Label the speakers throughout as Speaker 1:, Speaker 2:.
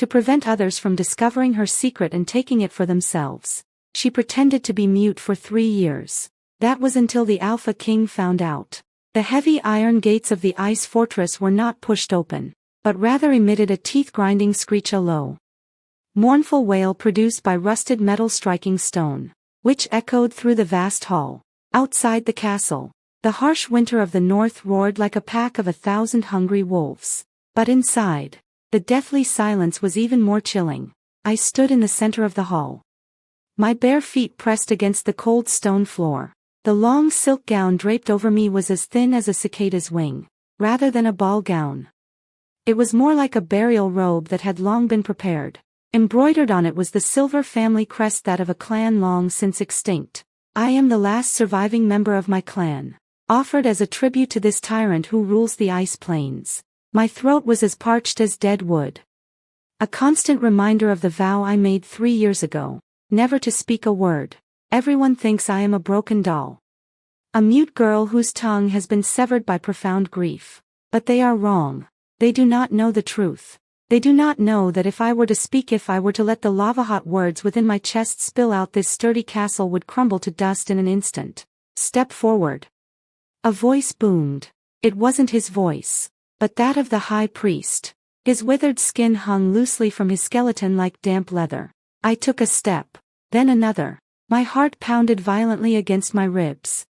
Speaker 1: to prevent others from discovering her secret and taking it for themselves. She pretended to be mute for 3 years. That was until the Alpha King found out. The heavy iron gates of the ice fortress were not pushed open, but rather emitted a teeth-grinding screech, a low, mournful wail produced by rusted metal striking stone, which echoed through the vast hall. Outside the castle, the harsh winter of the north roared like a pack of 1,000 hungry wolves. But inside, the deathly silence was even more chilling. I stood in the center of the hall, my bare feet pressed against the cold stone floor. The long silk gown draped over me was as thin as a cicada's wing, rather than a ball gown. It was more like a burial robe that had long been prepared. Embroidered on it was the silver family crest, that of a clan long since extinct. I am the last surviving member of my clan, offered as a tribute to this tyrant who rules the ice plains. My throat was as parched as dead wood. A constant reminder of the vow I made 3 years ago, never to speak a word. Everyone thinks I am a broken doll, a mute girl whose tongue has been severed by profound grief. But they are wrong. They do not know the truth. They do not know that if I were to speak, if I were to let the lava-hot words within my chest spill out, this sturdy castle would crumble to dust in an instant. Step forward. A voice boomed. It wasn't his voice, but that of the high priest. His withered skin hung loosely from his skeleton like damp leather. I took a step, then another. My heart pounded violently against my ribs,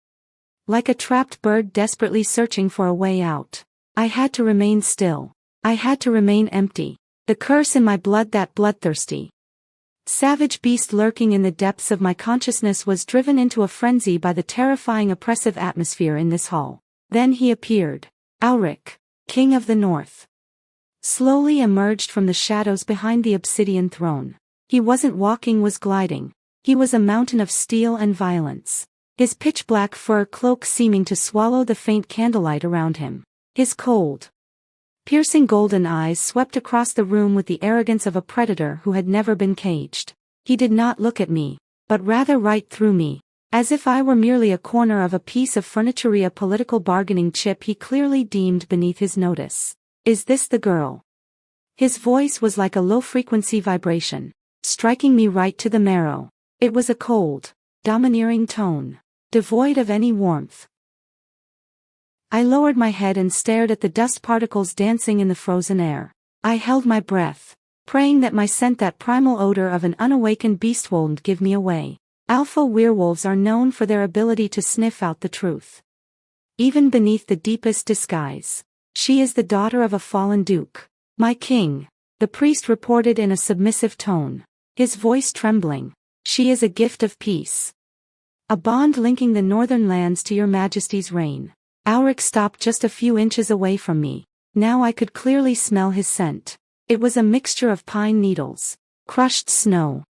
Speaker 1: like a trapped bird desperately searching for a way out. I had to remain still. I had to remain empty. The curse in my blood, that bloodthirsty, savage beast lurking in the depths of my consciousness, was driven into a frenzy by the terrifying oppressive atmosphere in this hall. Then he appeared. Alric, King of the North, slowly emerged from the shadows behind the obsidian throne. He wasn't walking, was gliding. He was a mountain of steel and violence, his pitch-black fur cloak seeming to swallow the faint candlelight around him. His cold, piercing golden eyes swept across the room with the arrogance of a predator who had never been caged. He did not look at me, but rather right through me, as if I were merely a corner of a piece of furniture, a political bargaining chip he clearly deemed beneath his notice. Is this the girl? His voice was like a low-frequency vibration, striking me right to the marrow. It was a cold, domineering tone, devoid of any warmth. I lowered my head and stared at the dust particles dancing in the frozen air. I held my breath, praying that my scent, that primal odor of an unawakened beast, wouldn't give me away. Alpha werewolves are known for their ability to sniff out the truth, even beneath the deepest disguise. She is the daughter of a fallen duke. My king, the priest reported in a submissive tone, his voice trembling. She is a gift of peace, a bond linking the northern lands to your majesty's reign. Alric stopped just a few inches away from me. Now I could clearly smell his scent. It was a mixture of pine needles, crushed snow,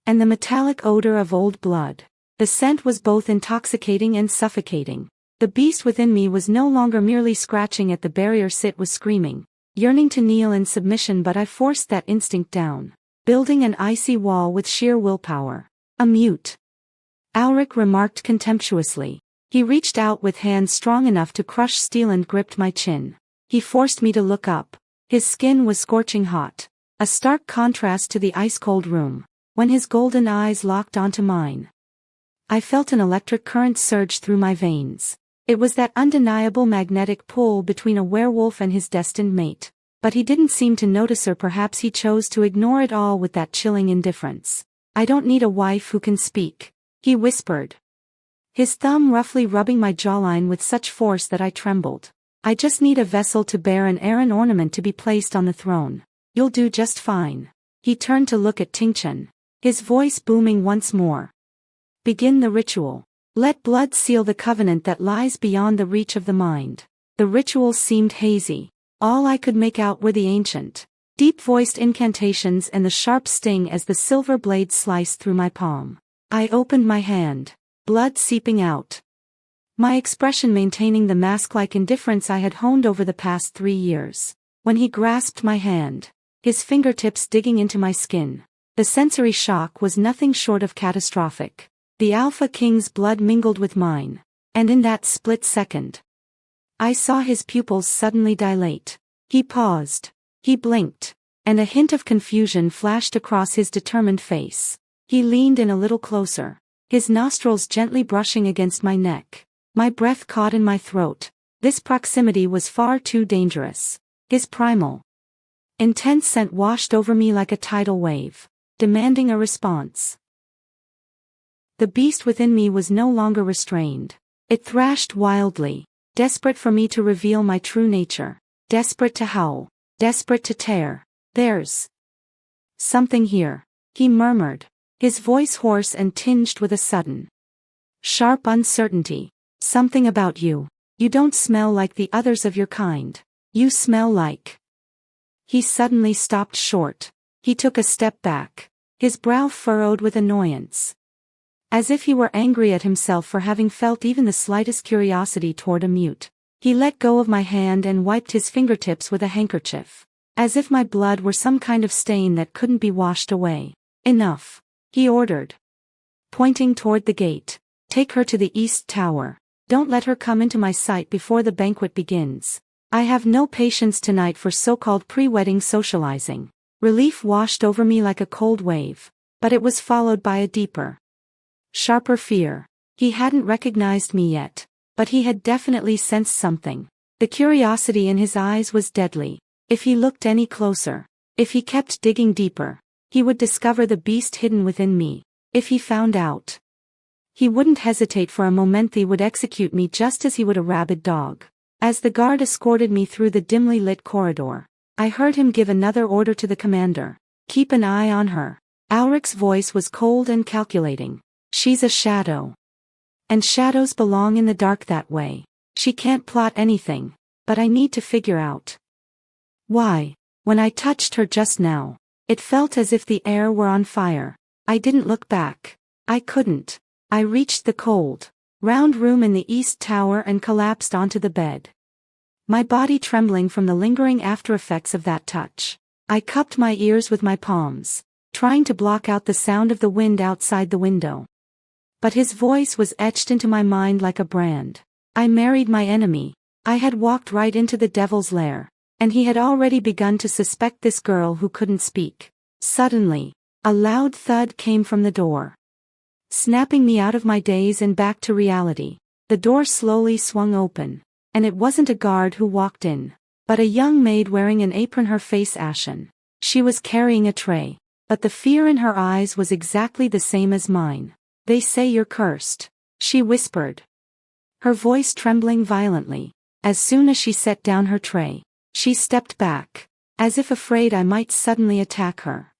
Speaker 1: and the metallic odor of old blood. The scent was both intoxicating and suffocating. The beast within me was no longer merely scratching at the barrier, it was screaming, yearning to kneel in submission, but I forced that instinct down, building an icy wall with sheer willpower. A mute, Alric remarked contemptuously. He reached out with hands strong enough to crush steel and gripped my chin. He forced me to look up. His skin was scorching hot, a stark contrast to the ice-cold room. When his golden eyes locked onto mine, I felt an electric current surge through my veins. It was that undeniable magnetic pull between a werewolf and his destined mate. But he didn't seem to notice, or perhaps he chose to ignore it all with that chilling indifference. I don't need a wife who can speak, he whispered, his thumb roughly rubbing my jawline with such force that I trembled. I just need a vessel to bear an Aaron ornament to be placed on the throne. You'll do just fine. He turned to look at Tingchen, his voice booming once more. Begin the ritual. Let blood seal the covenant that lies beyond the reach of the mind. The ritual seemed hazy. All I could make out were the ancient, deep-voiced incantations and the sharp sting as the silver blade sliced through my palm. I opened my hand, blood seeping out, my expression maintaining the mask-like indifference I had honed over the past 3 years. When he grasped my hand, his fingertips digging into my skin, the sensory shock was nothing short of catastrophic. The Alpha King's blood mingled with mine, and in that split second, I saw his pupils suddenly dilate. He paused. He blinked, and a hint of confusion flashed across his determined face. He leaned in a little closer, his nostrils gently brushing against my neck. My breath caught in my throat. This proximity was far too dangerous. His primal, intense scent washed over me like a tidal wave, demanding a response. The beast within me was no longer restrained. It thrashed wildly, desperate for me to reveal my true nature, desperate to howl, desperate to tear. "There's something here," he murmured, his voice hoarse and tinged with a sudden, sharp uncertainty. "Something about you. You don't smell like the others of your kind. You smell like—" He suddenly stopped short. He took a step back, his brow furrowed with annoyance, as if he were angry at himself for having felt even the slightest curiosity toward a mute. He let go of my hand and wiped his fingertips with a handkerchief, as if my blood were some kind of stain that couldn't be washed away. "Enough," he ordered, pointing toward the gate. "Take her to the East Tower. Don't let her come into my sight before the banquet begins. I have no patience tonight for so-called pre-wedding socializing." Relief washed over me like a cold wave, but it was followed by a deeper, sharper fear. He hadn't recognized me yet, but he had definitely sensed something. The curiosity in his eyes was deadly. If he looked any closer, if he kept digging deeper, he would discover the beast hidden within me. If he found out, he wouldn't hesitate for a moment. He would execute me just as he would a rabid dog. As the guard escorted me through the dimly lit corridor, I heard him give another order to the commander. "Keep an eye on her." Alric's voice was cold and calculating. "She's a shadow, and shadows belong in the dark that way. She can't plot anything, but I need to figure out why." When I touched her just now, it felt as if the air were on fire. I didn't look back. I couldn't. I reached the cold, round room in the East Tower and collapsed onto the bed, my body trembling from the lingering aftereffects of that touch. I cupped my ears with my palms, trying to block out the sound of the wind outside the window. But his voice was etched into my mind like a brand. I married my enemy. I had walked right into the devil's lair, and he had already begun to suspect this girl who couldn't speak. Suddenly, a loud thud came from the door, snapping me out of my daze and back to reality. The door slowly swung open, and it wasn't a guard who walked in, but a young maid wearing an apron, her face ashen. She was carrying a tray, but the fear in her eyes was exactly the same as mine. "They say you're cursed," she whispered, her voice trembling violently. As soon as she set down her tray, she stepped back, as if afraid I might suddenly attack her.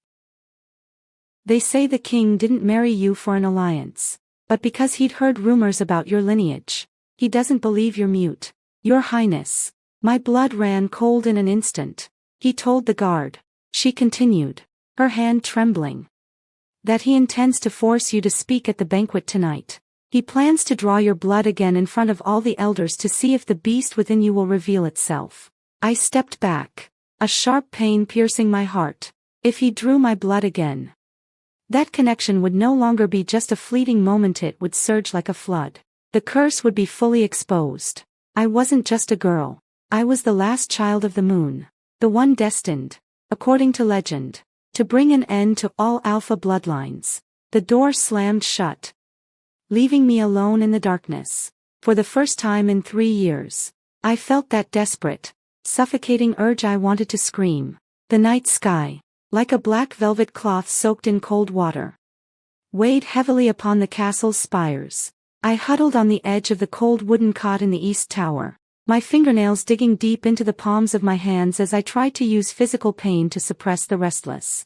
Speaker 1: "They say the king didn't marry you for an alliance, but because he'd heard rumors about your lineage. He doesn't believe you're mute, Your Highness." My blood ran cold in an instant. "He told the guard," she continued, her hand trembling, "that he intends to force you to speak at the banquet tonight. He plans to draw your blood again in front of all the elders to see if the beast within you will reveal itself." I stepped back, a sharp pain piercing my heart. If he drew my blood again, that connection would no longer be just a fleeting moment, it would surge like a flood. The curse would be fully exposed. I wasn't just a girl. I was the last child of the moon, the one destined, according to legend, to bring an end to all alpha bloodlines. The door slammed shut, leaving me alone in the darkness. For the first time in 3 years, I felt that desperate, suffocating urge. I wanted to scream. The night sky, like a black velvet cloth soaked in cold water, weighed heavily upon the castle's spires. I huddled on the edge of the cold wooden cot in the East Tower, my fingernails digging deep into the palms of my hands as I tried to use physical pain to suppress the restless,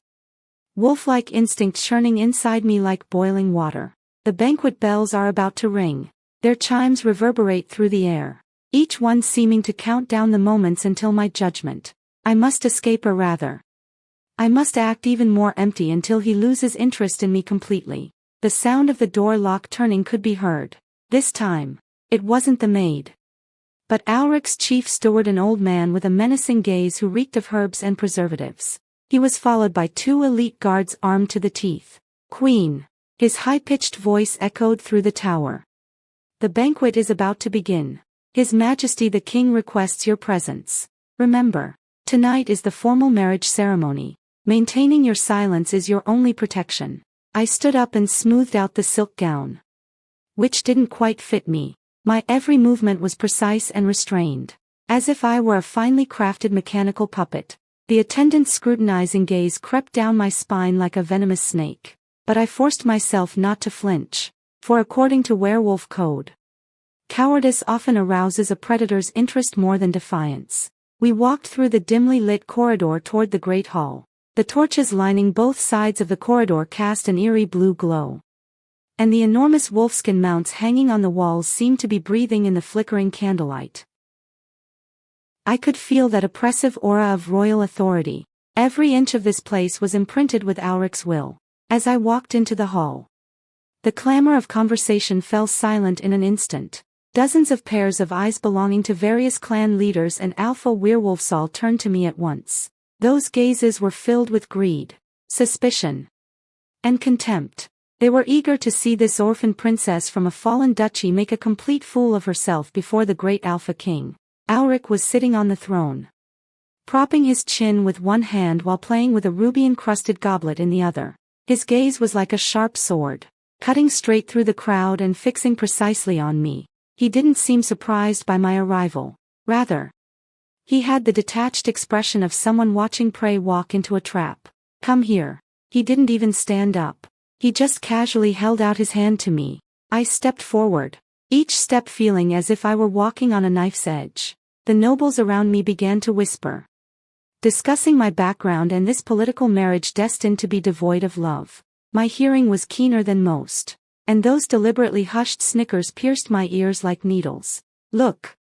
Speaker 1: wolf-like instinct churning inside me like boiling water. The banquet bells are about to ring. Their chimes reverberate through the air, each one seeming to count down the moments until my judgment. I must escape, or rather, I must act even more empty until he loses interest in me completely. The sound of the door lock turning could be heard. This time, it wasn't the maid, but Alric's chief steward, an old man with a menacing gaze who reeked of herbs and preservatives. He was followed by 2 elite guards armed to the teeth. "Queen," his high-pitched voice echoed through the tower, "the banquet is about to begin. His Majesty the King requests your presence. Remember, Tonight is the formal marriage ceremony. Maintaining your silence is your only protection. I stood up and smoothed out the silk gown, which didn't quite fit me. My every movement was precise and restrained, as if I were a finely crafted mechanical puppet. The attendant's scrutinizing gaze crept down my spine like a venomous snake, but I forced myself not to flinch, for according to werewolf code, cowardice often arouses a predator's interest more than defiance. We walked through the dimly lit corridor toward the great hall. The torches lining both sides of the corridor cast an eerie blue glow, and the enormous wolfskin mounts hanging on the walls seemed to be breathing in the flickering candlelight. I could feel that oppressive aura of royal authority. Every inch of this place was imprinted with Auric's will. As I walked into the hall, the clamor of conversation fell silent in an instant. Dozens of pairs of eyes belonging to various clan leaders and alpha werewolves all turned to me at once. Those gazes were filled with greed, suspicion, and contempt. They were eager to see this orphan princess from a fallen duchy make a complete fool of herself before the great Alpha King. Auric was sitting on the throne, propping his chin with one hand while playing with a ruby-encrusted goblet in the other. His gaze was like a sharp sword, cutting straight through the crowd and fixing precisely on me. He didn't seem surprised by my arrival. Rather, he had the detached expression of someone watching prey walk into a trap. "Come here." He didn't even stand up. He just casually held out his hand to me. I stepped forward, each step feeling as if I were walking on a knife's edge. The nobles around me began to whisper, discussing my background and this political marriage destined to be devoid of love. My hearing was keener than most, and those deliberately hushed snickers pierced my ears like needles. "Look.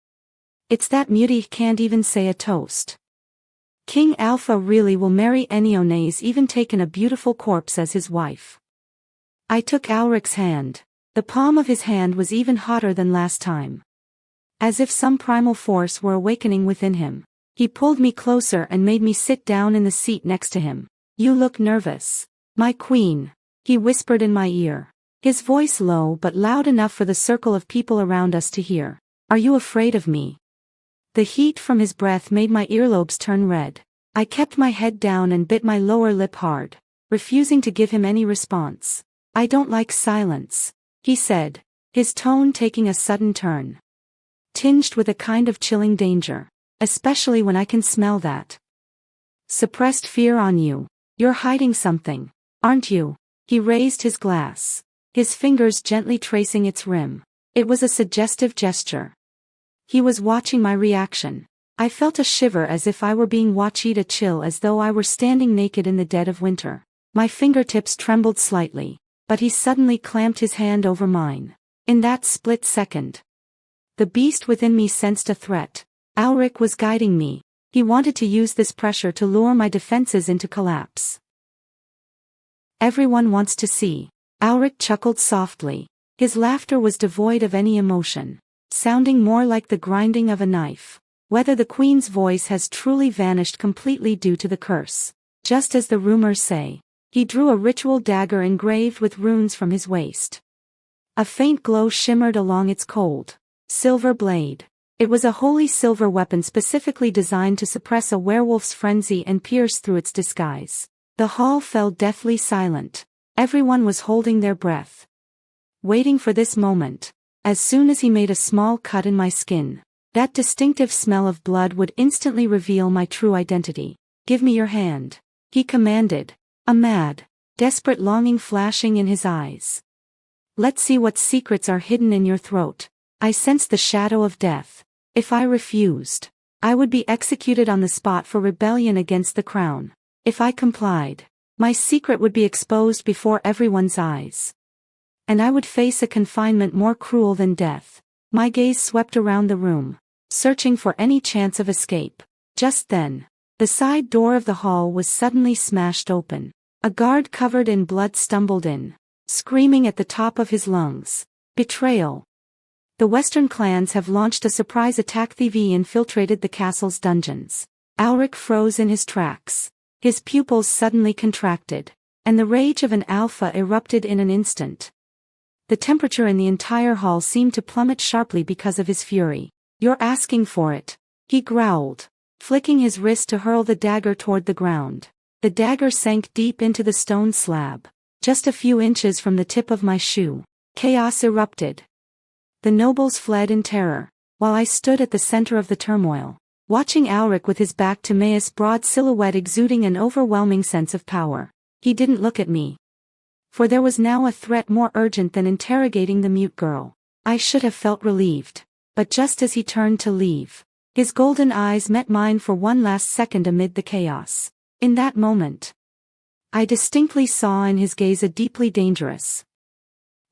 Speaker 1: It's that mutie can't even say a toast. King Alpha really will marry Enione's even taken a beautiful corpse as his wife." I took Auric's hand. The palm of his hand was even hotter than last time, as if some primal force were awakening within him. He pulled me closer and made me sit down in the seat next to him. "You look nervous, my queen," he whispered in my ear, his voice low but loud enough for the circle of people around us to hear. "Are you afraid of me?" The heat from his breath made my earlobes turn red. I kept my head down and bit my lower lip hard, refusing to give him any response. "I don't like silence," he said, his tone taking a sudden turn, tinged with a kind of chilling danger, especially when I can smell that suppressed fear on you. "You're hiding something, aren't you?" He raised his glass, his fingers gently tracing its rim. It was a suggestive gesture. He was watching my reaction. I felt a shiver as if I were being watched, a chill as though I were standing naked in the dead of winter. My fingertips trembled slightly, but he suddenly clamped his hand over mine. In that split second, the beast within me sensed a threat. Auric was guiding me. He wanted to use this pressure to lure my defenses into collapse. "Everyone wants to see." Auric chuckled softly. His laughter was devoid of any emotion, sounding more like the grinding of a knife. "Whether the queen's voice has truly vanished completely due to the curse, just as the rumors say." He drew a ritual dagger engraved with runes from his waist. A faint glow shimmered along its cold, silver blade. It was a holy silver weapon specifically designed to suppress a werewolf's frenzy and pierce through its disguise. The hall fell deathly silent. Everyone was holding their breath, waiting for this moment. As soon as he made a small cut in my skin, that distinctive smell of blood would instantly reveal my true identity. "Give me your hand," he commanded, a mad, desperate longing flashing in his eyes. "Let's see what secrets are hidden in your throat." I sensed the shadow of death. If I refused, I would be executed on the spot for rebellion against the crown. If I complied, my secret would be exposed before everyone's eyes, and I would face a confinement more cruel than death. My gaze swept around the room, searching for any chance of escape. Just then, the side door of the hall was suddenly smashed open. A guard covered in blood stumbled in, screaming at the top of his lungs. "Betrayal! The Western clans have launched a surprise attack. They've infiltrated the castle's dungeons." Auric froze in his tracks. His pupils suddenly contracted, and the rage of an alpha erupted in an instant. The temperature in the entire hall seemed to plummet sharply because of his fury. "You're asking for it," he growled, flicking his wrist to hurl the dagger toward the ground. The dagger sank deep into the stone slab, just a few inches from the tip of my shoe. Chaos erupted. The nobles fled in terror, while I stood at the center of the turmoil, watching Alric with his back to Maia's broad silhouette exuding an overwhelming sense of power. He didn't look at me. For there was now a threat more urgent than interrogating the mute girl. I should have felt relieved. But just as he turned to leave, his golden eyes met mine for one last second amid the chaos. In that moment, I distinctly saw in his gaze a deeply dangerous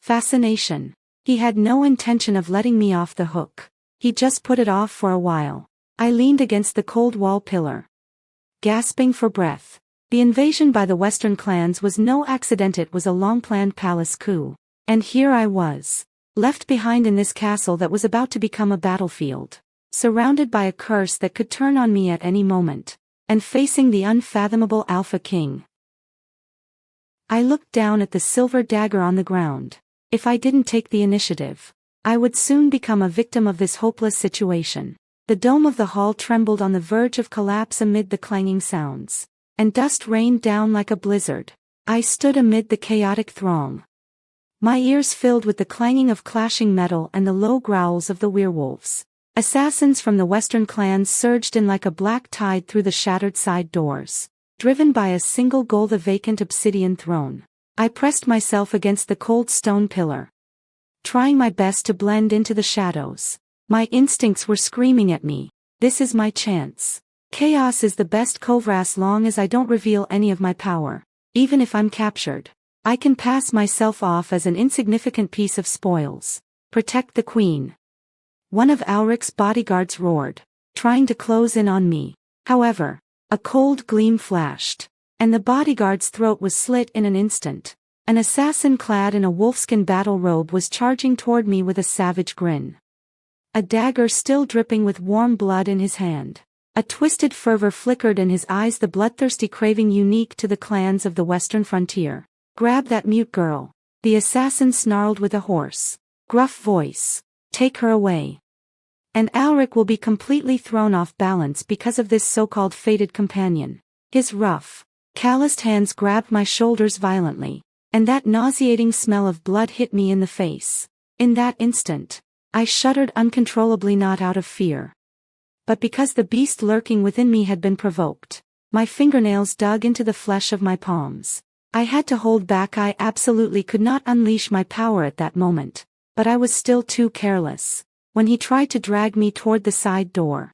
Speaker 1: fascination. He had no intention of letting me off the hook. He just put it off for a while. I leaned against the cold wall pillar, gasping for breath. The invasion by the Western clans was no accident, it was a long-planned palace coup. And here I was, left behind in this castle that was about to become a battlefield, surrounded by a curse that could turn on me at any moment, and facing the unfathomable Alpha King. I looked down at the silver dagger on the ground. If I didn't take the initiative, I would soon become a victim of this hopeless situation. The dome of the hall trembled on the verge of collapse amid the clanging sounds, and dust rained down like a blizzard. I stood amid the chaotic throng, my ears filled with the clanging of clashing metal and the low growls of the werewolves. Assassins from the Western clans surged in like a black tide through the shattered side doors, driven by a single goal: the vacant obsidian throne. I pressed myself against the cold stone pillar, trying my best to blend into the shadows. My instincts were screaming at me, this is my chance. Chaos is the best cover as long as I don't reveal any of my power. Even if I'm captured, I can pass myself off as an insignificant piece of spoils. Protect the queen. One of Alric's bodyguards roared, trying to close in on me. However, a cold gleam flashed, and the bodyguard's throat was slit in an instant. An assassin clad in a wolfskin battle robe was charging toward me with a savage grin, a dagger still dripping with warm blood in his hand. A twisted fervor flickered in his eyes, the bloodthirsty craving unique to the clans of the western frontier. Grab that mute girl, the assassin snarled with a hoarse, gruff voice. Take her away. And Alric will be completely thrown off balance because of this so-called fated companion. His rough, calloused hands grabbed my shoulders violently, and that nauseating smell of blood hit me in the face. In that instant, I shuddered uncontrollably, not out of fear, but because the beast lurking within me had been provoked. My fingernails dug into the flesh of my palms. I had to hold back. I absolutely could not unleash my power at that moment, but I was still too careless. When he tried to drag me toward the side door,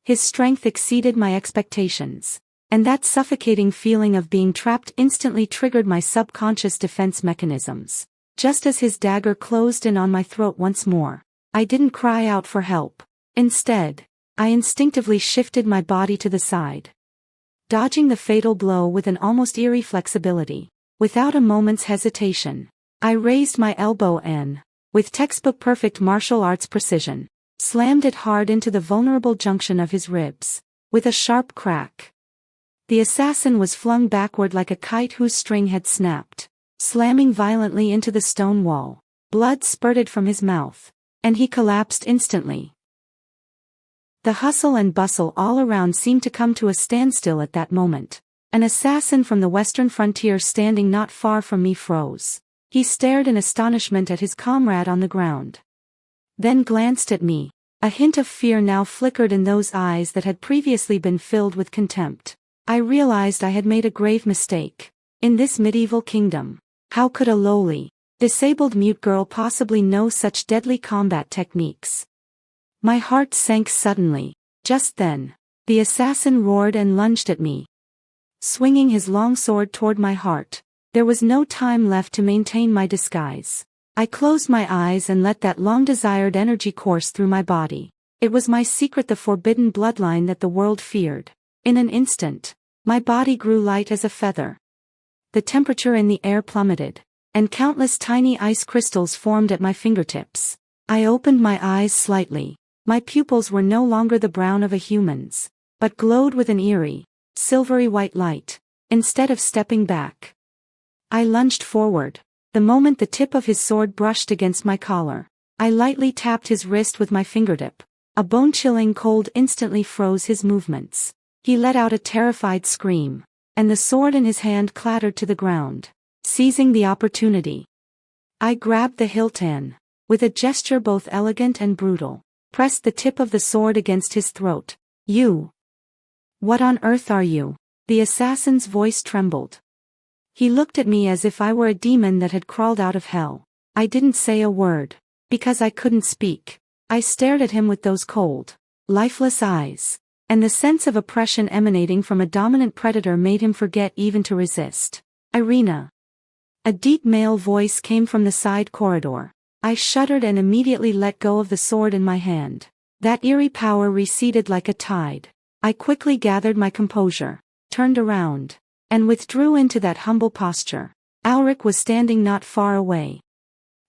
Speaker 1: his strength exceeded my expectations, and that suffocating feeling of being trapped instantly triggered my subconscious defense mechanisms. Just as his dagger closed in on my throat once more, I didn't cry out for help. Instead, I instinctively shifted my body to the side, dodging the fatal blow with an almost eerie flexibility. Without a moment's hesitation, I raised my elbow and, with textbook-perfect martial arts precision, slammed it hard into the vulnerable junction of his ribs. With a sharp crack, the assassin was flung backward like a kite whose string had snapped, slamming violently into the stone wall. Blood spurted from his mouth, and he collapsed instantly. The hustle and bustle all around seemed to come to a standstill at that moment. An assassin from the western frontier standing not far from me froze. He stared in astonishment at his comrade on the ground, then glanced at me. A hint of fear now flickered in those eyes that had previously been filled with contempt. I realized I had made a grave mistake. In this medieval kingdom, how could a lowly, disabled mute girl possibly know such deadly combat techniques? My heart sank suddenly. Just then, the assassin roared and lunged at me, swinging his long sword toward my heart. There was no time left to maintain my disguise. I closed my eyes and let that long-desired energy course through my body. It was my secret, the forbidden bloodline that the world feared. In an instant, my body grew light as a feather. The temperature in the air plummeted, and countless tiny ice crystals formed at my fingertips. I opened my eyes slightly. My pupils were no longer the brown of a human's, but glowed with an eerie, silvery white light. Instead of stepping back, I lunged forward. The moment the tip of his sword brushed against my collar, I lightly tapped his wrist with my fingertip, A bone-chilling cold instantly froze his movements. He let out a terrified scream, and the sword in his hand clattered to the ground. Seizing the opportunity, I grabbed the hilt and, with a gesture both elegant and brutal, pressed the tip of the sword against his throat. You! What on earth are you? The assassin's voice trembled. He looked at me as if I were a demon that had crawled out of hell. I didn't say a word, because I couldn't speak. I stared at him with those cold, lifeless eyes, and the sense of oppression emanating from a dominant predator made him forget even to resist. Irina. A deep male voice came from the side corridor. I shuddered and immediately let go of the sword in my hand. That eerie power receded like a tide. I quickly gathered my composure, turned around, and withdrew into that humble posture. Alric was standing not far away,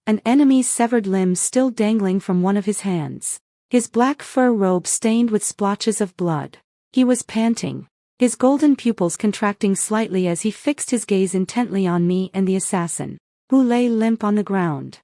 Speaker 1: an enemy's severed limb still dangling from one of his hands, his black fur robe stained with splotches of blood. He was panting, his golden pupils contracting slightly as he fixed his gaze intently on me and the assassin, who lay limp on the ground.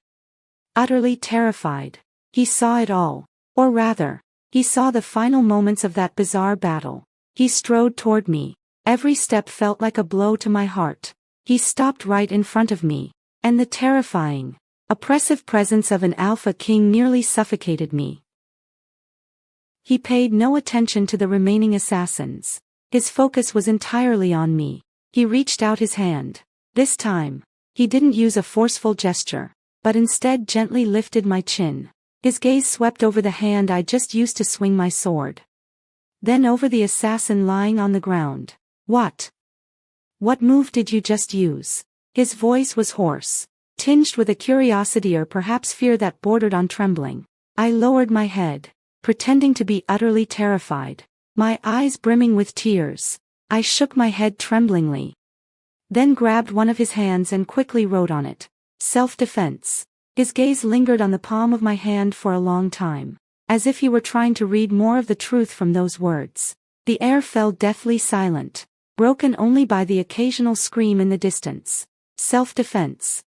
Speaker 1: Utterly terrified, he saw it all, or rather, he saw the final moments of that bizarre battle. He strode toward me, every step felt like a blow to my heart. He stopped right in front of me, and the terrifying, oppressive presence of an alpha king nearly suffocated me. He paid no attention to the remaining assassins. His focus was entirely on me. He reached out his hand. This time, he didn't use a forceful gesture, but instead gently lifted my chin. His gaze swept over the hand I just used to swing my sword, then over the assassin lying on the ground. What move did you just use? His voice was hoarse, tinged with a curiosity or perhaps fear that bordered on trembling. I lowered my head, pretending to be utterly terrified, my eyes brimming with tears. I shook my head tremblingly, then grabbed one of his hands and quickly wrote on it, "Self-defense." His gaze lingered on the palm of my hand for a long time, as if he were trying to read more of the truth from those words. The air fell deathly silent, broken only by the occasional scream in the distance. Self-defense.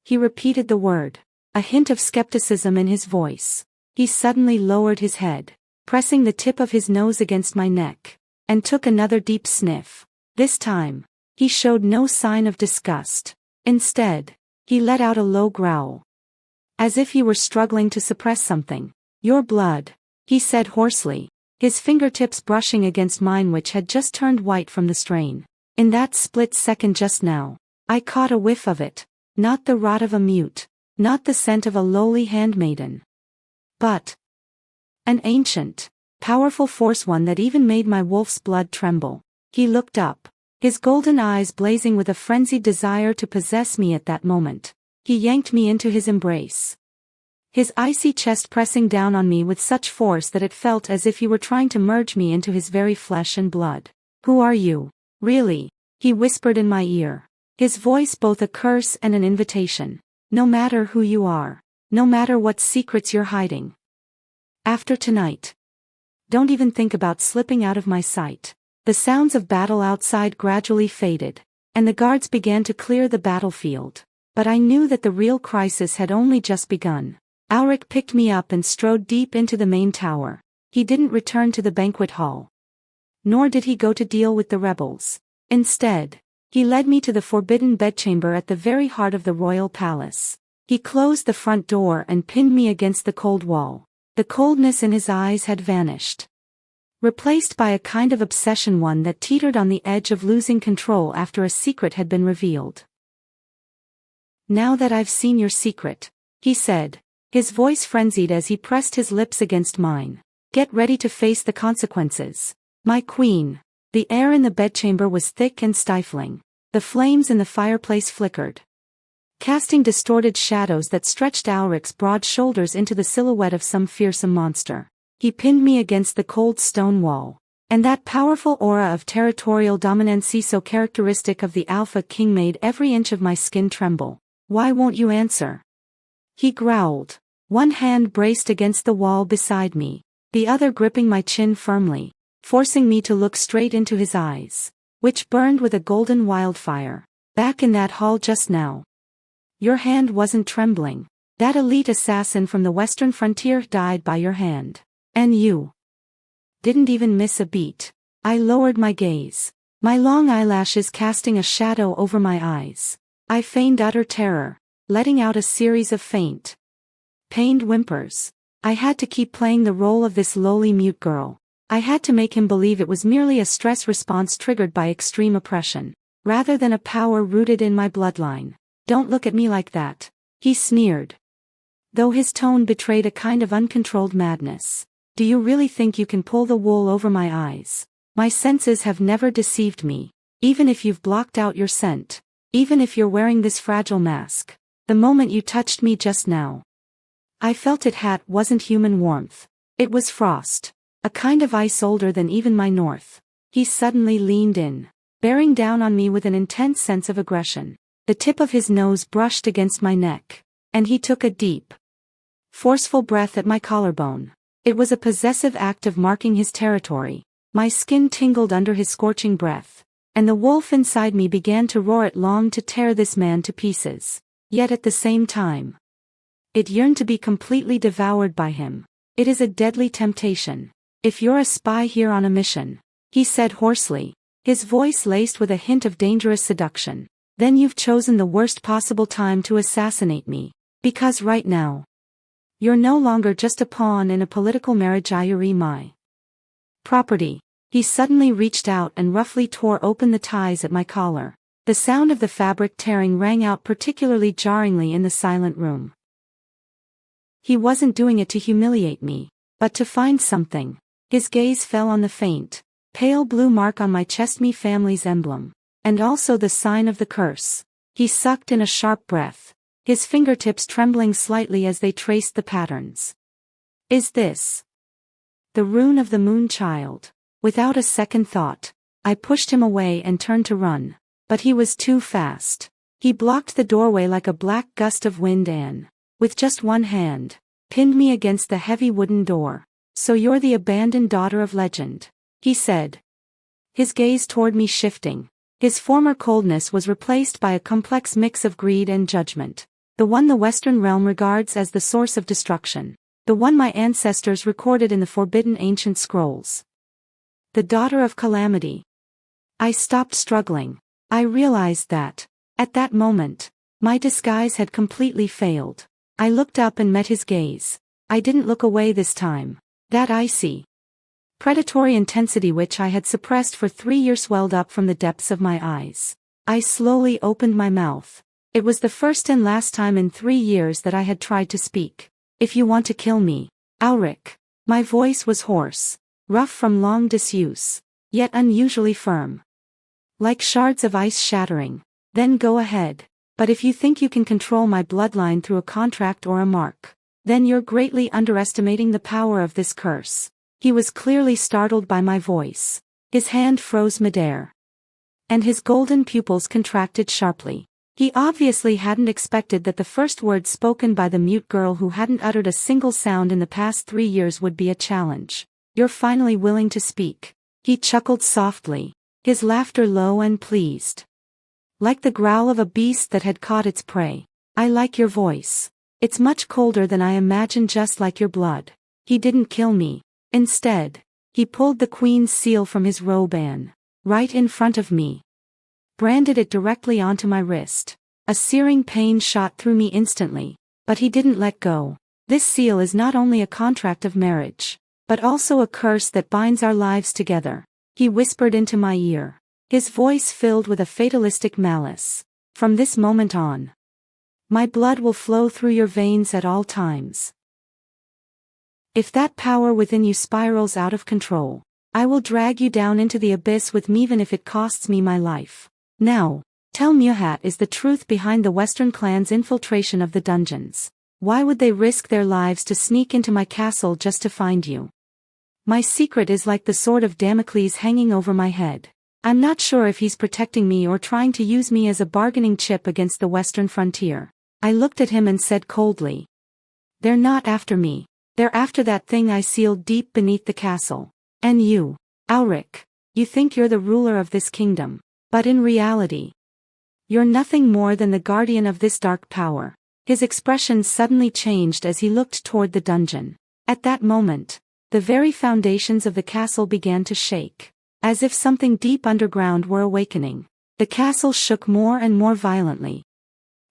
Speaker 1: He repeated the word, a hint of skepticism in his voice. He suddenly lowered his head, pressing the tip of his nose against my neck, and took another deep sniff. This time, he showed no sign of disgust. Instead, he let out a low growl, as if he were struggling to suppress something. "Your blood," he said hoarsely, his fingertips brushing against mine which had just turned white from the strain. In that split second just now, I caught a whiff of it, not the rot of a mute, not the scent of a lowly handmaiden, but an ancient, powerful force, one that even made my wolf's blood tremble. He looked up, his golden eyes blazing with a frenzied desire to possess me at that moment. He yanked me into his embrace, his icy chest pressing down on me with such force that it felt as if he were trying to merge me into his very flesh and blood. "Who are you, really?" he whispered in my ear, his voice both a curse and an invitation. "No matter who you are, no matter what secrets you're hiding, after tonight, don't even think about slipping out of my sight." The sounds of battle outside gradually faded, and the guards began to clear the battlefield. But I knew that the real crisis had only just begun. Alric picked me up and strode deep into the main tower. He didn't return to the banquet hall, nor did he go to deal with the rebels. Instead, he led me to the forbidden bedchamber at the very heart of the royal palace. He closed the front door and pinned me against the cold wall. The coldness in his eyes had vanished, replaced by a kind of obsession, one that teetered on the edge of losing control after a secret had been revealed. "Now that I've seen your secret," he said, his voice frenzied as he pressed his lips against mine, "get ready to face the consequences. My queen." The air in the bedchamber was thick and stifling. The flames in the fireplace flickered, casting distorted shadows that stretched Alric's broad shoulders into the silhouette of some fearsome monster. He pinned me against the cold stone wall, and that powerful aura of territorial dominancy so characteristic of the Alpha King made every inch of my skin tremble. "Why won't you answer?" he growled, one hand braced against the wall beside me, the other gripping my chin firmly, forcing me to look straight into his eyes, which burned with a golden wildfire. "Back in that hall just now, your hand wasn't trembling. That elite assassin from the western frontier died by your hand. And you didn't even miss a beat. I lowered my gaze, my long eyelashes casting a shadow over my eyes. I feigned utter terror, letting out a series of faint, pained whimpers. I had to keep playing the role of this lowly mute girl. I had to make him believe it was merely a stress response triggered by extreme oppression, rather than a power rooted in my bloodline. Don't look at me like that, he sneered, though his tone betrayed a kind of uncontrolled madness. Do you really think you can pull the wool over my eyes? My senses have never deceived me, even if you've blocked out your scent, even if you're wearing this fragile mask. The moment you touched me just now, I felt it wasn't human warmth. It was frost, a kind of ice older than even my north. He suddenly leaned in, bearing down on me with an intense sense of aggression. The tip of his nose brushed against my neck, and he took a deep, forceful breath at my collarbone. It was a possessive act of marking his territory. My skin tingled under his scorching breath, and the wolf inside me began to roar. It longed to tear this man to pieces, yet at the same time, it yearned to be completely devoured by him. It is a deadly temptation. If you're a spy here on a mission, he said hoarsely, his voice laced with a hint of dangerous seduction, then you've chosen the worst possible time to assassinate me, because right now, you're no longer just a pawn in a political marriage. My property. He suddenly reached out and roughly tore open the ties at my collar. The sound of the fabric tearing rang out particularly jarringly in the silent room. He wasn't doing it to humiliate me, but to find something. His gaze fell on the faint, pale blue mark on my chest, my family's emblem, and also the sign of the curse. He sucked in a sharp breath, his fingertips trembling slightly as they traced the patterns. Is this the rune of the moon child? Without a second thought, I pushed him away and turned to run, but he was too fast. He blocked the doorway like a black gust of wind and, with just one hand, pinned me against the heavy wooden door. So you're the abandoned daughter of legend, he said, his gaze toward me shifting. His former coldness was replaced by a complex mix of greed and judgment. The one the Western realm regards as the source of destruction. The one my ancestors recorded in the forbidden ancient scrolls. The daughter of calamity. I stopped struggling. I realized that, at that moment, my disguise had completely failed. I looked up and met his gaze. I didn't look away this time. That icy, predatory intensity which I had suppressed for 3 years swelled up from the depths of my eyes. I slowly opened my mouth. It was the first and last time in 3 years that I had tried to speak. If you want to kill me, Ulrich. My voice was hoarse, rough from long disuse, yet unusually firm, like shards of ice shattering. Then go ahead. But if you think you can control my bloodline through a contract or a mark, then you're greatly underestimating the power of this curse. He was clearly startled by my voice. His hand froze midair, and his golden pupils contracted sharply. He obviously hadn't expected that the first word spoken by the mute girl who hadn't uttered a single sound in the past 3 years would be a challenge. You're finally willing to speak. He chuckled softly, his laughter low and pleased, like the growl of a beast that had caught its prey. I like your voice. It's much colder than I imagined, just like your blood. He didn't kill me. Instead, he pulled the queen's seal from his robe and, right in front of me, branded it directly onto my wrist. A searing pain shot through me instantly, but he didn't let go. This seal is not only a contract of marriage, but also a curse that binds our lives together, he whispered into my ear, his voice filled with a fatalistic malice. From this moment on, my blood will flow through your veins at all times. If that power within you spirals out of control, I will drag you down into the abyss with me, even if it costs me my life. Now, tell me, what is the truth behind the Western clan's infiltration of the dungeons? Why would they risk their lives to sneak into my castle just to find you? My secret is like the sword of Damocles hanging over my head. I'm not sure if he's protecting me or trying to use me as a bargaining chip against the Western frontier. I looked at him and said coldly, they're not after me. They're after that thing I sealed deep beneath the castle. And you, Ulrich, you think you're the ruler of this kingdom, but in reality, you're nothing more than the guardian of this dark power. His expression suddenly changed as he looked toward the dungeon. At that moment, The very foundations of the castle began to shake. As if something deep underground were awakening. The castle shook more and more violently.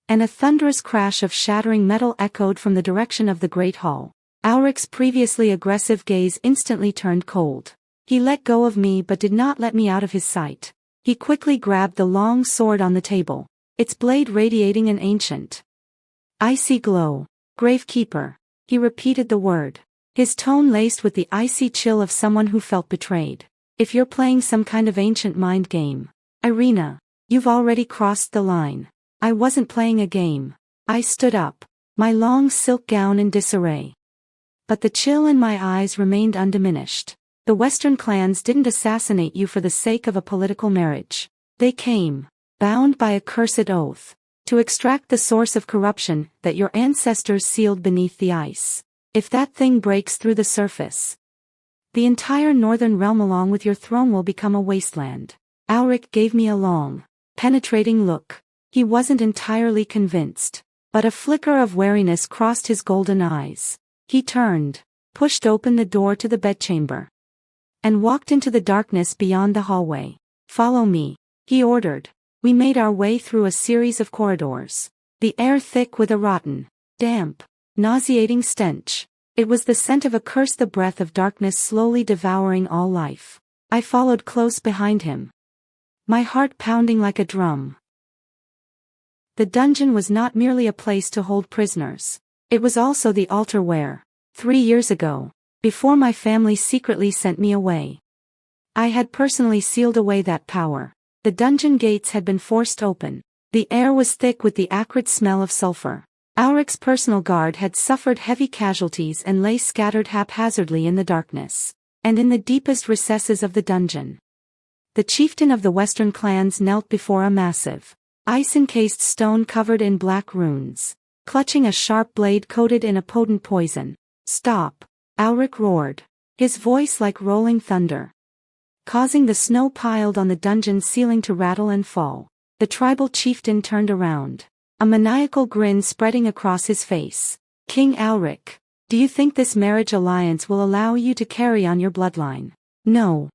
Speaker 1: And a thunderous crash of shattering metal echoed from the direction of the great hall. Ulrich's previously aggressive gaze instantly turned cold. He let go of me but did not let me out of his sight. He quickly grabbed the long sword on the table, its blade radiating an ancient, icy glow. Gravekeeper. He repeated the word, his tone laced with the icy chill of someone who felt betrayed. If you're playing some kind of ancient mind game, Irina, you've already crossed the line. I wasn't playing a game. I stood up, my long silk gown in disarray. But the chill in my eyes remained undiminished. The Western clans didn't assassinate you for the sake of a political marriage. They came, bound by a cursed oath, to extract the source of corruption that your ancestors sealed beneath the ice. If that thing breaks through the surface, the entire northern realm along with your throne will become a wasteland. Ulrich gave me a long, penetrating look. He wasn't entirely convinced, but a flicker of wariness crossed his golden eyes. He turned, pushed open the door to the bedchamber, and walked into the darkness beyond the hallway. Follow me, he ordered. We made our way through a series of corridors, the air thick with a rotten, damp, nauseating stench. It was the scent of a curse, the breath of darkness slowly devouring all life. I followed close behind him, my heart pounding like a drum. The dungeon was not merely a place to hold prisoners. It was also the altar where, 3 years ago, before my family secretly sent me away, I had personally sealed away that power. The dungeon gates had been forced open. The air was thick with the acrid smell of sulfur. Ulrich's personal guard had suffered heavy casualties and lay scattered haphazardly in the darkness. And in the deepest recesses of the dungeon, the chieftain of the Western clans knelt before a massive, ice-encased stone covered in black runes, clutching a sharp blade coated in a potent poison. Stop! Ulrich roared, his voice like rolling thunder, causing the snow piled on the dungeon ceiling to rattle and fall. The tribal chieftain turned around, a maniacal grin spreading across his face. King Ulrich, do you think this marriage alliance will allow you to carry on your bloodline? No.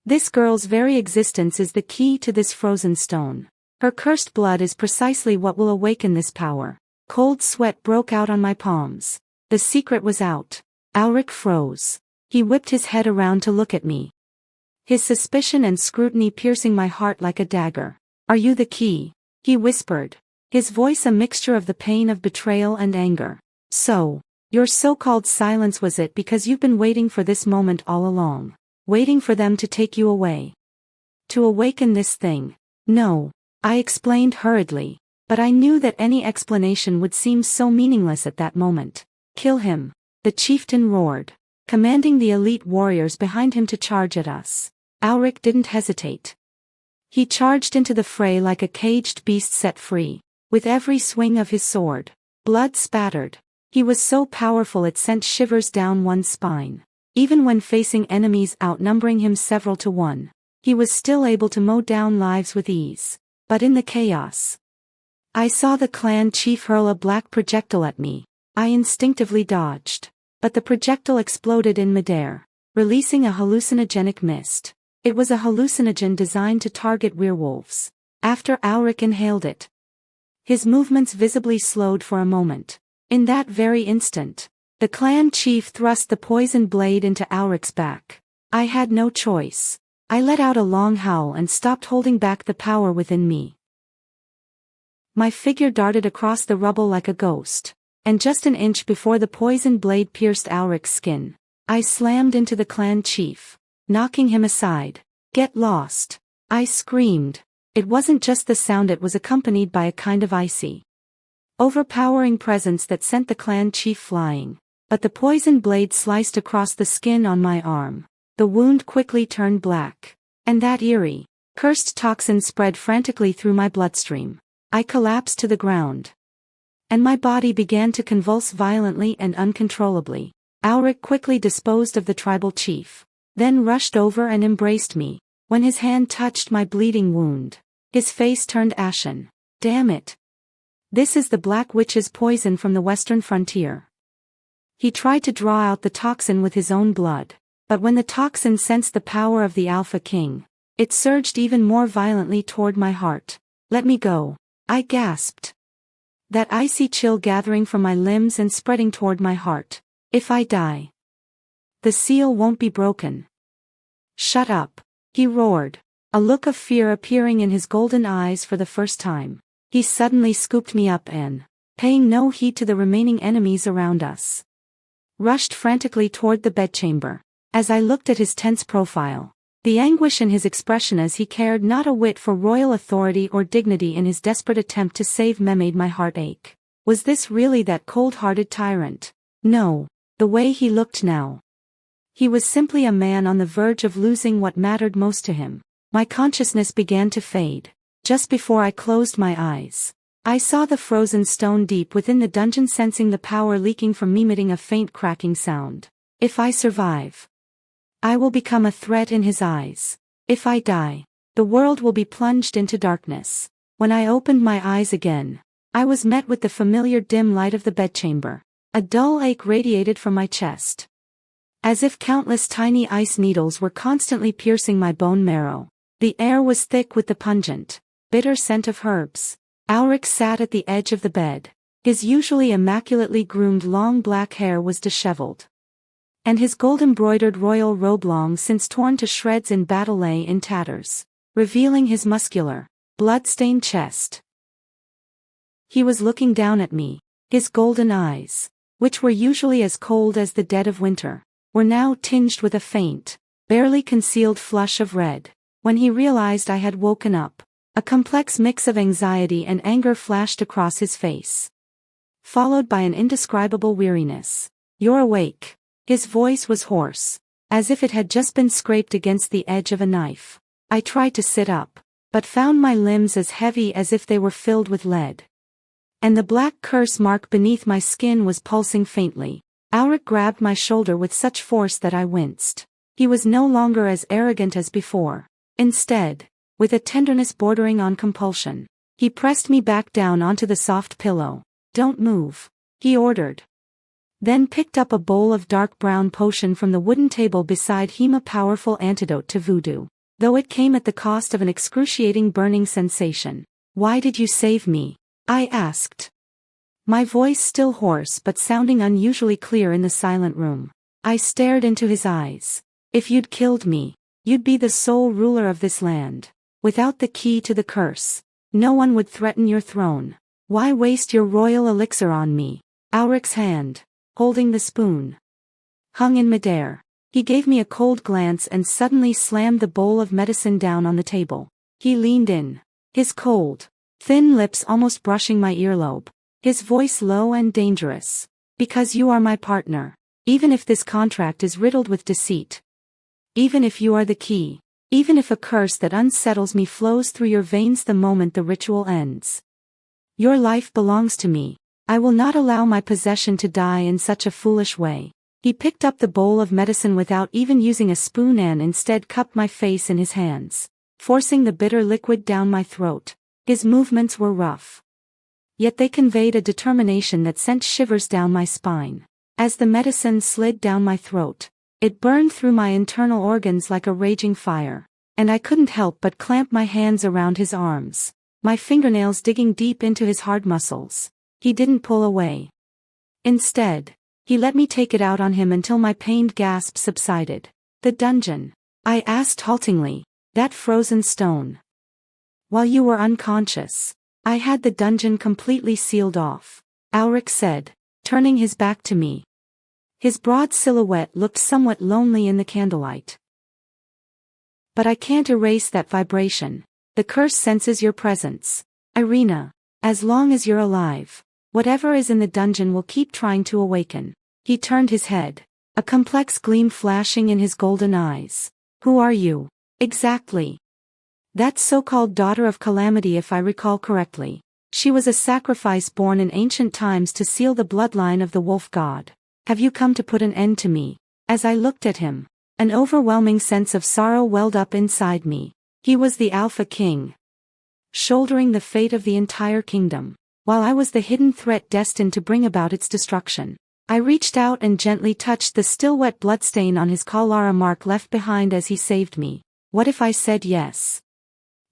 Speaker 1: This girl's very existence is the key to this frozen stone. Her cursed blood is precisely what will awaken this power. Cold sweat broke out on my palms. The secret was out. Ulrich froze. He whipped his head around to look at me, his suspicion and scrutiny piercing my heart like a dagger. Are you the key? He whispered, his voice a mixture of the pain of betrayal and anger. So, your so-called silence was it because you've been waiting for this moment all along? Waiting for them to take you away? To awaken this thing? No, I explained hurriedly, but I knew that any explanation would seem so meaningless at that moment. Kill him, the chieftain roared, commanding the elite warriors behind him to charge at us. Ulrich didn't hesitate. He charged into the fray like a caged beast set free. With every swing of his sword, blood spattered. He was so powerful it sent shivers down one's spine. Even when facing enemies outnumbering him several to one, he was still able to mow down lives with ease. But in the chaos, I saw the clan chief hurl a black projectile at me. I instinctively dodged, but the projectile exploded in midair, releasing a hallucinogenic mist. It was a hallucinogen designed to target werewolves. After Ulrich inhaled it, his movements visibly slowed for a moment. In that very instant, the clan chief thrust the poisoned blade into Ulrich's back. I had no choice. I let out a long howl and stopped holding back the power within me. My figure darted across the rubble like a ghost, and just an inch before the poisoned blade pierced Ulrich's skin, I slammed into the clan chief, knocking him aside. Get lost! I screamed. It wasn't just the sound, it was accompanied by a kind of icy, overpowering presence that sent the clan chief flying. But the poisoned blade sliced across the skin on my arm. The wound quickly turned black, and that eerie, cursed toxin spread frantically through my bloodstream. I collapsed to the ground, and my body began to convulse violently and uncontrollably. Ulrich quickly disposed of the tribal chief, then rushed over and embraced me. When his hand touched my bleeding wound, his face turned ashen. Damn it! This is the Black Witch's poison from the western frontier. He tried to draw out the toxin with his own blood. But when the toxin sensed the power of the Alpha King, it surged even more violently toward my heart. "Let me go," I gasped. That icy chill gathering from my limbs and spreading toward my heart. "If I die, the seal won't be broken." "Shut up," he roared, a look of fear appearing in his golden eyes for the first time. He suddenly scooped me up and, paying no heed to the remaining enemies around us, rushed frantically toward the bedchamber. As I looked at his tense profile, the anguish in his expression as he cared not a whit for royal authority or dignity in his desperate attempt to save me made my heart ache. Was this really that cold-hearted tyrant? No, the way he looked now. He was simply a man on the verge of losing what mattered most to him. My consciousness began to fade. Just before I closed my eyes, I saw the frozen stone deep within the dungeon, sensing the power leaking from me, emitting a faint cracking sound. If I survive, I will become a threat in his eyes. If I die, the world will be plunged into darkness. When I opened my eyes again, I was met with the familiar dim light of the bedchamber. A dull ache radiated from my chest, as if countless tiny ice needles were constantly piercing my bone marrow. The air was thick with the pungent, bitter scent of herbs. Ulrich sat at the edge of the bed. His usually immaculately groomed long black hair was disheveled, and his gold-embroidered royal robe, long since torn to shreds in battle, lay in tatters, revealing his muscular, blood-stained chest. He was looking down at me. His golden eyes, which were usually as cold as the dead of winter, were now tinged with a faint, barely concealed flush of red. When he realized I had woken up, a complex mix of anxiety and anger flashed across his face, followed by an indescribable weariness. "You're awake." His voice was hoarse, as if it had just been scraped against the edge of a knife. I tried to sit up, but found my limbs as heavy as if they were filled with lead, and the black curse mark beneath my skin was pulsing faintly. Ulrich grabbed my shoulder with such force that I winced. He was no longer as arrogant as before. Instead, with a tenderness bordering on compulsion, he pressed me back down onto the soft pillow. "Don't move," he ordered, then picked up a bowl of dark brown potion from the wooden table beside him, a powerful antidote to voodoo, though it came at the cost of an excruciating burning sensation. "Why did you save me?" I asked, my voice still hoarse but sounding unusually clear in the silent room. I stared into his eyes. "If you'd killed me, you'd be the sole ruler of this land. Without the key to the curse, no one would threaten your throne. Why waste your royal elixir on me?" Ulrich's hand, holding the spoon, hung in midair. He gave me a cold glance and suddenly slammed the bowl of medicine down on the table. He leaned in, his cold, thin lips almost brushing my earlobe, his voice low and dangerous. "Because you are my partner, even if this contract is riddled with deceit, even if you are the key, even if a curse that unsettles me flows through your veins the moment the ritual ends, your life belongs to me. I will not allow my possession to die in such a foolish way." He picked up the bowl of medicine without even using a spoon and instead cupped my face in his hands, forcing the bitter liquid down my throat. His movements were rough, yet they conveyed a determination that sent shivers down my spine. As the medicine slid down my throat, it burned through my internal organs like a raging fire, and I couldn't help but clamp my hands around his arms, my fingernails digging deep into his hard muscles. He didn't pull away. Instead, he let me take it out on him until my pained gasp subsided. "The dungeon?" I asked haltingly. "That frozen stone?" "While you were unconscious, I had the dungeon completely sealed off," Ulrich said, turning his back to me. His broad silhouette looked somewhat lonely in the candlelight. "But I can't erase that vibration. The curse senses your presence, Irina. As long as you're alive, whatever is in the dungeon will keep trying to awaken." He turned his head, a complex gleam flashing in his golden eyes. "Who are you, exactly?" "That so-called daughter of Calamity, if I recall correctly. She was a sacrifice born in ancient times to seal the bloodline of the wolf god. Have you come to put an end to me?" As I looked at him, an overwhelming sense of sorrow welled up inside me. He was the Alpha King, shouldering the fate of the entire kingdom, while I was the hidden threat destined to bring about its destruction. I reached out and gently touched the still wet bloodstain on his collar, a mark left behind as he saved me. What if I said yes?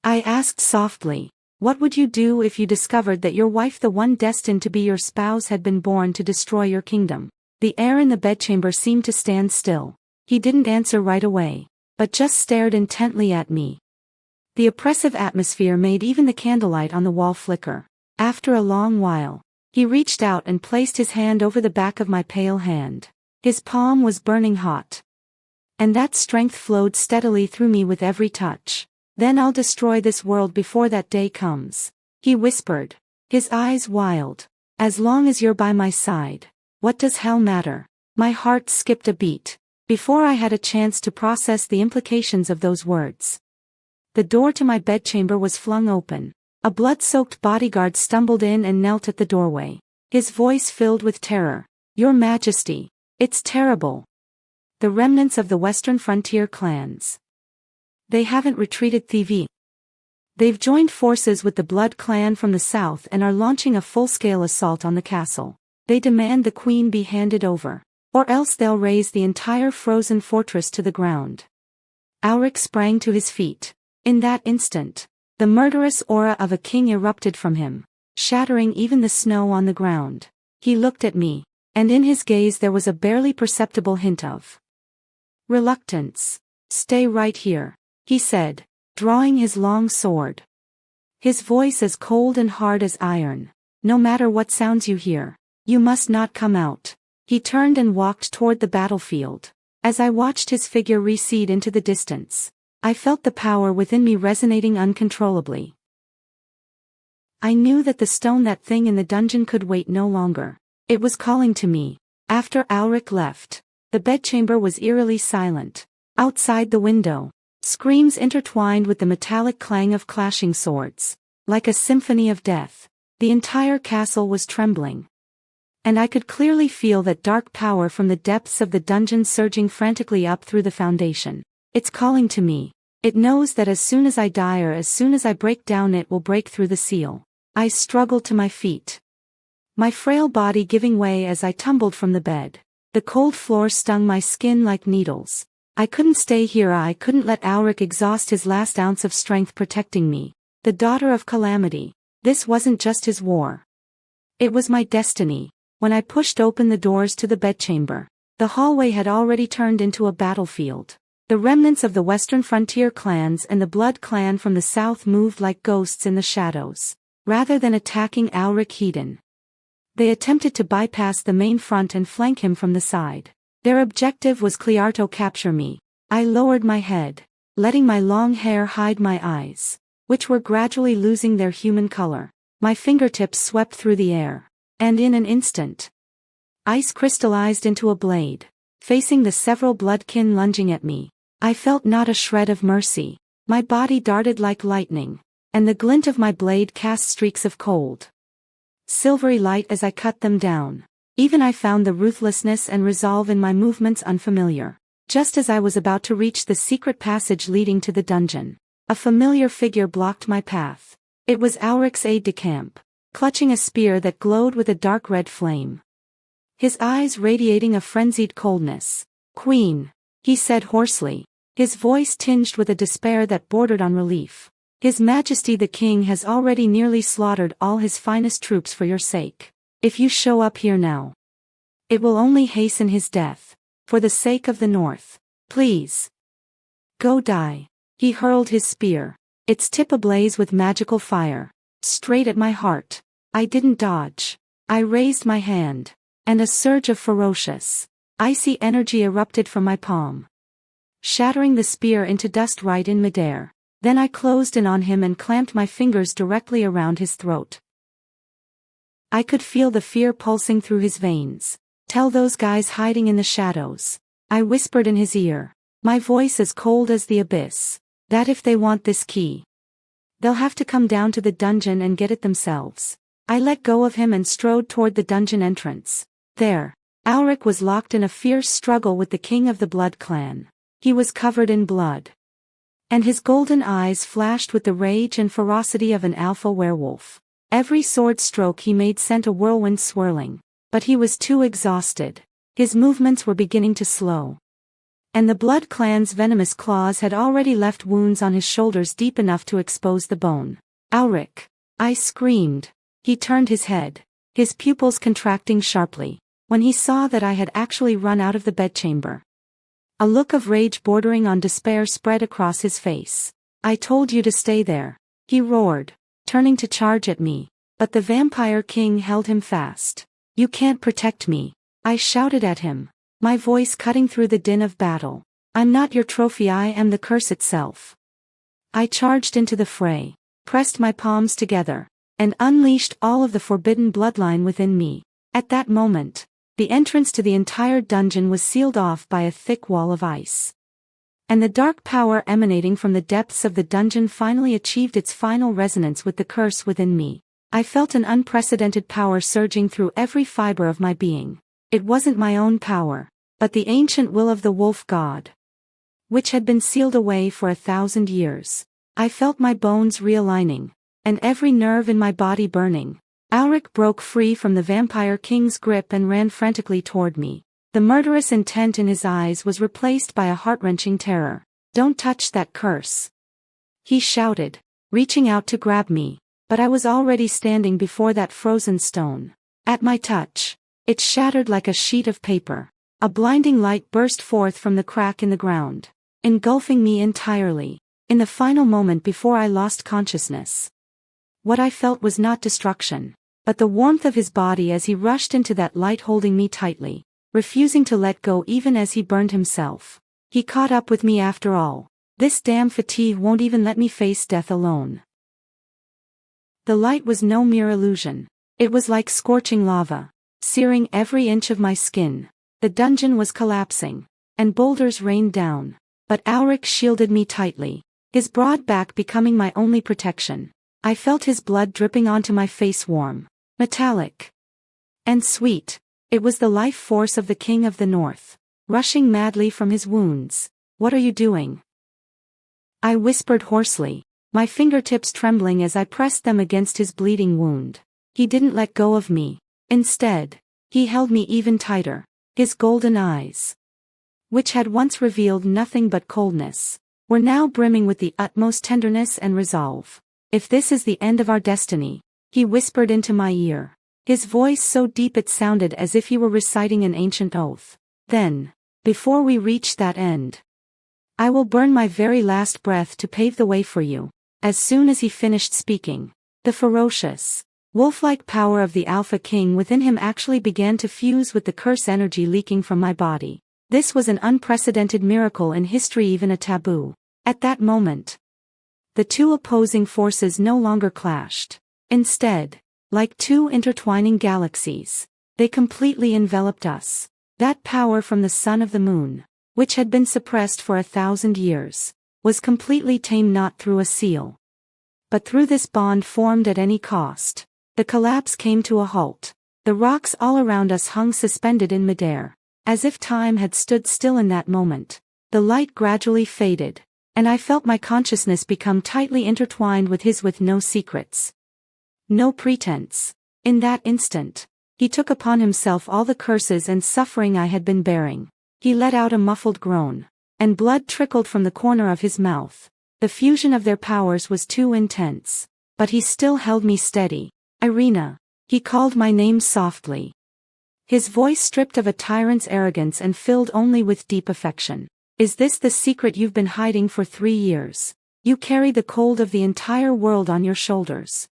Speaker 1: I asked softly. What would you do if you discovered that your wife, the one destined to be your spouse, had been born to destroy your kingdom? The air in the bedchamber seemed to stand still. He didn't answer right away, but just stared intently at me. The oppressive atmosphere made even the candlelight on the wall flicker. After a long while, he reached out and placed his hand over the back of my pale hand. His palm was burning hot. And that strength flowed steadily through me with every touch. Then I'll destroy this world before that day comes, he whispered, his eyes wild. As long as you're by my side, what does hell matter? My heart skipped a beat, before I had a chance to process the implications of those words. The door to my bedchamber was flung open. A blood-soaked bodyguard stumbled in and knelt at the doorway, his voice filled with terror. Your Majesty, it's terrible. The remnants of the Western Frontier clans. They haven't retreated, Thivi. They've joined forces with the Blood clan from the south and are launching a full-scale assault on the castle. They demand the queen be handed over, or else they'll raze the entire frozen fortress to the ground. Auric sprang to his feet. In that instant, the murderous aura of a king erupted from him, shattering even the snow on the ground. He looked at me, and in his gaze there was a barely perceptible hint of reluctance. Stay right here, he said, drawing his long sword. His voice as cold and hard as iron. No matter what sounds you hear, you must not come out. He turned and walked toward the battlefield. As I watched his figure recede into the distance, I felt the power within me resonating uncontrollably. I knew that the stone, that thing in the dungeon, could wait no longer. It was calling to me. After Auric left, the bedchamber was eerily silent. Outside the window, screams intertwined with the metallic clang of clashing swords. Like a symphony of death, the entire castle was trembling. And I could clearly feel that dark power from the depths of the dungeon surging frantically up through the foundation. It's calling to me. It knows that as soon as I die, or as soon as I break down, it will break through the seal. I struggled to my feet, my frail body giving way as I tumbled from the bed. The cold floor stung my skin like needles. I couldn't stay here. I couldn't let Auric exhaust his last ounce of strength protecting me. The daughter of Calamity. This wasn't just his war. It was my destiny. When I pushed open the doors to the bedchamber, the hallway had already turned into a battlefield. The remnants of the Western Frontier clans and the Blood clan from the south moved like ghosts in the shadows. Rather than attacking Auric Hedon, they attempted to bypass the main front and flank him from the side. Their objective was clear: to capture me. I lowered my head, letting my long hair hide my eyes, which were gradually losing their human color. My fingertips swept through the air, and in an instant, ice crystallized into a blade, facing the several bloodkin lunging at me. I felt not a shred of mercy. My body darted like lightning, and the glint of my blade cast streaks of cold, silvery light as I cut them down. Even I found the ruthlessness and resolve in my movements unfamiliar. Just as I was about to reach the secret passage leading to the dungeon, a familiar figure blocked my path. It was Auric's aide-de-camp, clutching a spear that glowed with a dark red flame, his eyes radiating a frenzied coldness. "Queen," he said hoarsely, his voice tinged with a despair that bordered on relief. "His Majesty the King has already nearly slaughtered all his finest troops for your sake. If you show up here now, it will only hasten his death. For the sake of the North, please, go die." He hurled his spear, its tip ablaze with magical fire, straight at my heart. I didn't dodge. I raised my hand, and a surge of ferocious, icy energy erupted from my palm, shattering the spear into dust right in midair. Then I closed in on him and clamped my fingers directly around his throat. I could feel the fear pulsing through his veins. "Tell those guys hiding in the shadows," I whispered in his ear, my voice as cold as the abyss, "that if they want this key, they'll have to come down to the dungeon and get it themselves." I let go of him and strode toward the dungeon entrance. There, Auric was locked in a fierce struggle with the king of the Blood clan. He was covered in blood, and his golden eyes flashed with the rage and ferocity of an alpha werewolf. Every sword stroke he made sent a whirlwind swirling, But he was too exhausted. His movements were beginning to slow. And the Blood Clan's venomous claws had already left wounds on his shoulders deep enough to expose the bone. "Alric!" I screamed. He turned his head, his pupils contracting sharply, when he saw that I had actually run out of the bedchamber. A look of rage bordering on despair spread across his face. "I told you to stay there," he roared, turning to charge at me, but the Vampire King held him fast. "You can't protect me," I shouted at him, my voice cutting through the din of battle. "I'm not your trophy, I am the curse itself." I charged into the fray, pressed my palms together, and unleashed all of the forbidden bloodline within me. At that moment, the entrance to the entire dungeon was sealed off by a thick wall of ice. And the dark power emanating from the depths of the dungeon finally achieved its final resonance with the curse within me. I felt an unprecedented power surging through every fiber of my being. It wasn't my own power, but the ancient will of the wolf god, which had been sealed away for 1,000 years. I felt my bones realigning, and every nerve in my body burning. Alric broke free from the Vampire King's grip and ran frantically toward me. The murderous intent in his eyes was replaced by a heart-wrenching terror. "Don't touch that curse!" he shouted, reaching out to grab me, but I was already standing before that frozen stone. At my touch, it shattered like a sheet of paper. A blinding light burst forth from the crack in the ground, engulfing me entirely. In the final moment before I lost consciousness, what I felt was not destruction, but the warmth of his body as he rushed into that light, holding me tightly, refusing to let go even as he burned himself. He caught up with me after all. This damn fatigue won't even let me face death alone. The light was no mere illusion. It was like scorching lava, searing every inch of my skin. The dungeon was collapsing, and boulders rained down, but Alric shielded me tightly, his broad back becoming my only protection. I felt his blood dripping onto my face, warm, metallic, and sweet. It was the life force of the King of the North, rushing madly from his wounds. "What are you doing?" I whispered hoarsely, my fingertips trembling as I pressed them against his bleeding wound. He didn't let go of me. Instead, he held me even tighter, his golden eyes, which had once revealed nothing but coldness, were now brimming with the utmost tenderness and resolve. "If this is the end of our destiny," he whispered into my ear, his voice so deep it sounded as if he were reciting an ancient oath, "then, before we reach that end, I will burn my very last breath to pave the way for you." As soon as he finished speaking, the ferocious, wolf-like power of the Alpha King within him actually began to fuse with the curse energy leaking from my body. This was an unprecedented miracle in history, even a taboo. At that moment, the two opposing forces no longer clashed. Instead, like two intertwining galaxies, they completely enveloped us. That power from the sun of the moon, which had been suppressed for 1,000 years, was completely tamed, not through a seal, but through this bond formed at any cost. The collapse came to a halt. The rocks all around us hung suspended in midair, as if time had stood still in that moment. The light gradually faded, and I felt my consciousness become tightly intertwined with his, with no secrets, no pretense. In that instant, he took upon himself all the curses and suffering I had been bearing. He let out a muffled groan, and blood trickled from the corner of his mouth. The fusion of their powers was too intense, but he still held me steady. "Irina," he called my name softly, his voice stripped of a tyrant's arrogance and filled only with deep affection. "Is this the secret you've been hiding for 3 years? You carry the cold of the entire world on your shoulders.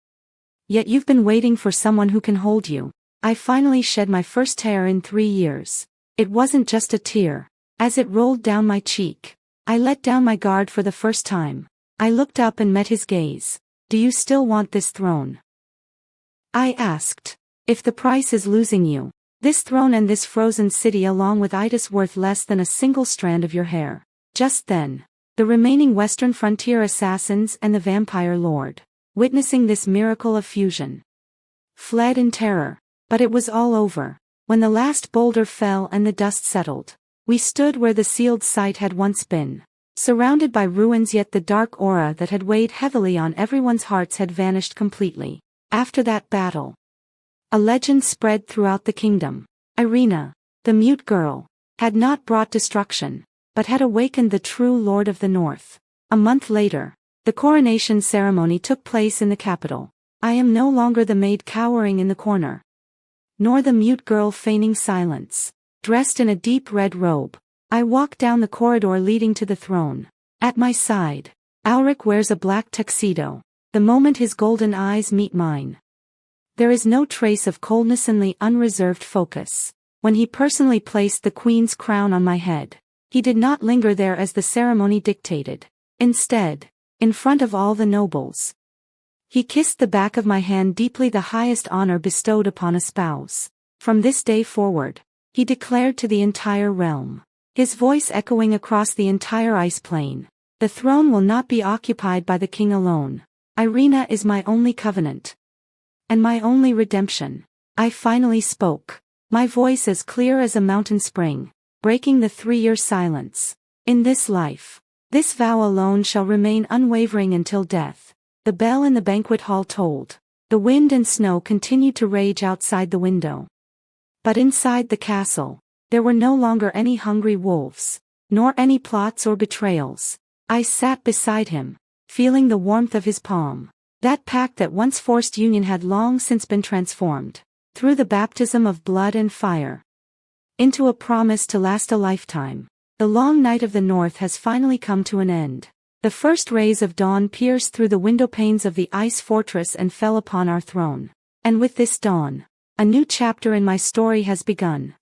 Speaker 1: Yet you've been waiting for someone who can hold you." I finally shed my first tear in 3 years. It wasn't just a tear. As it rolled down my cheek, I let down my guard for the first time. I looked up and met his gaze. "Do you still want this throne?" I asked. "If the price is losing you, this throne and this frozen city along with Itis worth less than a single strand of your hair." Just then, the remaining Western Frontier assassins and the Vampire Lord, witnessing this miracle of fusion, fled in terror. But it was all over. When the last boulder fell and the dust settled, we stood where the sealed site had once been, surrounded by ruins, yet the dark aura that had weighed heavily on everyone's hearts had vanished completely. After that battle, A legend spread throughout the kingdom. Irina, the mute girl, had not brought destruction, but had awakened the true Lord of the North. A month later, the coronation ceremony took place in the capital. I am no longer the maid cowering in the corner, nor the mute girl feigning silence. Dressed in a deep red robe, I walk down the corridor leading to the throne. At my side, Ulrich wears a black tuxedo. The moment his golden eyes meet mine, there is no trace of coldness in the unreserved focus. When he personally placed the queen's crown on my head, he did not linger there as the ceremony dictated. Instead, in front of all the nobles, he kissed the back of my hand, deeply, the highest honor bestowed upon a spouse. From this day forward, he declared to the entire realm, his voice echoing across the entire ice plain, the throne will not be occupied by the king alone. Irina is my only covenant, and my only redemption. I finally spoke, my voice as clear as a mountain spring, breaking the 3-year silence. In this life, this vow alone shall remain unwavering until death. The bell in the banquet hall tolled. The wind and snow continued to rage outside the window. But inside the castle, there were no longer any hungry wolves, nor any plots or betrayals. I sat beside him, feeling the warmth of his palm. That pact that once forced union had long since been transformed, through the baptism of blood and fire, into a promise to last a lifetime. The long night of the North has finally come to an end. The first rays of dawn pierced through the window panes of the ice fortress and fell upon our throne. And with this dawn, a new chapter in my story has begun.